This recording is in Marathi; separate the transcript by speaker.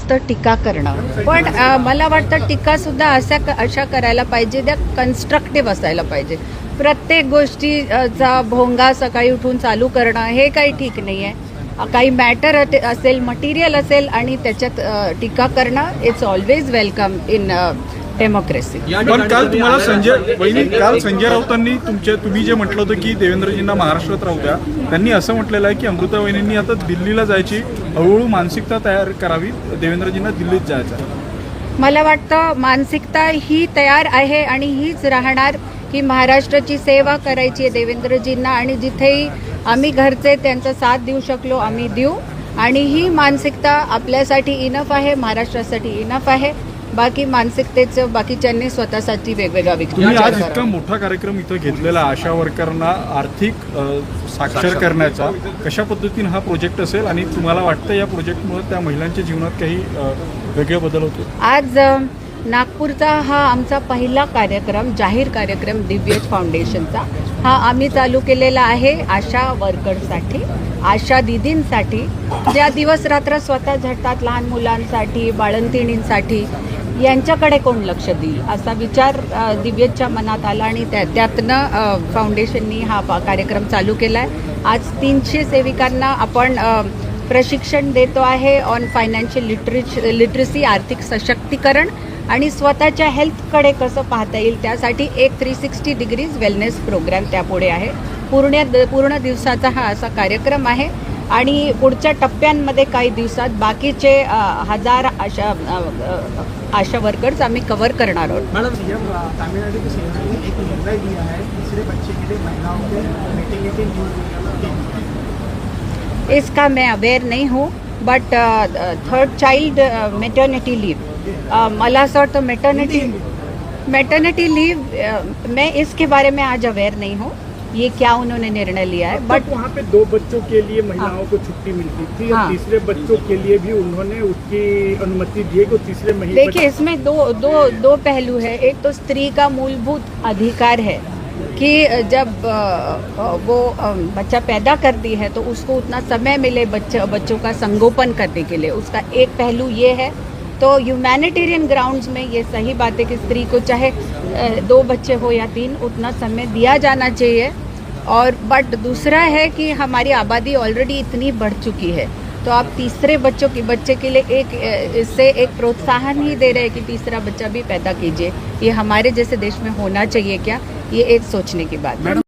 Speaker 1: नुसतं टीका करणं, पण मला वाटतं टीकासुद्धा अशा करायला पाहिजे, त्या कन्स्ट्रक्टिव्ह असायला पाहिजे. प्रत्येक गोष्टीचा भोंगा सकाळी उठून चालू करणं हे काही ठीक नाही आहे. काही मॅटर असेल, मटेरियल असेल आणि त्याच्यात टीका करणं it's always welcome in democracy.
Speaker 2: पण काल तुम्हाला संजय राऊतांनी तुम्ही जे म्हटलं होतं की देवेंद्रजींना महाराष्ट्रात राहू द्या, त्यांनी असं म्हटलेलं आहे की अमृता वहिनींनी आता दिल्लीला जायची हळूहळू मानसिकता तयार करावी, देवेंद्रजींना दिल्लीत जायचं.
Speaker 1: मला वाटतं मानसिकता ही तयार आहे आणि हीच राहणार की महाराष्ट्राची सेवा करायची आहे देवेंद्रजींना, आणि जिथेही आम्ही घरचे त्यांचा साथ देऊ शकलो आम्ही देऊ, आणि ही मानसिकता आपल्यासाठी इनफ आहे, महाराष्ट्रासाठी इनफ आहे. बाकी मानसिकतेचं बाकीच्यांनी स्वतःसाठी वेगवेगळा
Speaker 2: तुम्ही आज इतका मोठा कार्यक्रम इथं घेतलेला आशा वर्करना आर्थिक साक्षर करण्याचा, कशा पद्धतीने हा प्रोजेक्ट असेल आणि तुम्हाला वाटतं या प्रोजेक्टमुळे त्या महिलांच्या जीवनात काही वेगळे बदल होते?
Speaker 1: आज नागपूरचा हा आमचा पहिला कार्यक्रम, जाहीर कार्यक्रम दिव्यज फाउंडेशनचा हा आम्ही चालू केलेला आहे आशा वर्करसाठी, आशा दीदींसाठी, ज्या दिवस रात्र स्वतः झटतात लहान मुलांसाठी, बाळंतिणींसाठी. यांच्याकडे कोण लक्ष देईल असा विचार दिव्यजच्या मनात आला आणि त्यातनं फाउंडेशननी हा कार्यक्रम चालू केला आहे. आज 300 सेविकांना आपण प्रशिक्षण देतो आहे ऑन फायनान्शियल लिटरसी, आर्थिक सशक्तीकरण आणि स्वतःच्या हेल्थकडे कसं पाहता येईल त्यासाठी एक 360 डिग्रीज वेलनेस प्रोग्राम त्यापुढे आहे. पूर्ण दिवसाचा हा असा कार्यक्रम आहे आणि पुढच्या टप्प्यांमध्ये काही दिवसात बाकीचे 1000 आशा वर्कर्स आम्ही कव्हर करणार आहोत.
Speaker 3: मैडम, तमिलनाडु की सरकार ने एक निर्णय लिया है तीसरे बच्चे के लिए महिलाओं को मैटरनिटी लीव.
Speaker 1: इसका मैं अवेयर नहीं हूँ, but third child maternity leave, मला असं वाटतं मैटरनिटी लीव मैं इसके बारे में आज अवेयर नहीं हूँ ये क्या उन्होंने निर्णय लिया है. बट
Speaker 3: वहाँ पे 2 बच्चों के लिए महिलाओं को छुट्टी मिलती थी, तीसरे बच्चों के लिए भी उन्होंने उसकी अनुमति दी कि तीसरे महीने.
Speaker 1: देखिए, इसमें दो पहलू है. एक तो स्त्री का मूलभूत अधिकार है कि जब वो बच्चा पैदा करती है तो उसको उतना समय मिले बच्चों का संगोपन करने के लिए. उसका एक पहलू ये है. तो ह्यूमैनिटेरियन ग्राउंड्स में ये सही बात है कि स्त्री को चाहे 2 बच्चे हो या 3 उतना समय दिया जाना चाहिए. और बट दूसरा है कि हमारी आबादी ऑलरेडी इतनी बढ़ चुकी है, तो आप तीसरे बच्चे के लिए इससे एक प्रोत्साहन ही दे रहे हैं कि तीसरा बच्चा भी पैदा कीजिए. ये हमारे जैसे देश में होना चाहिए क्या, ये एक सोचने की बात है.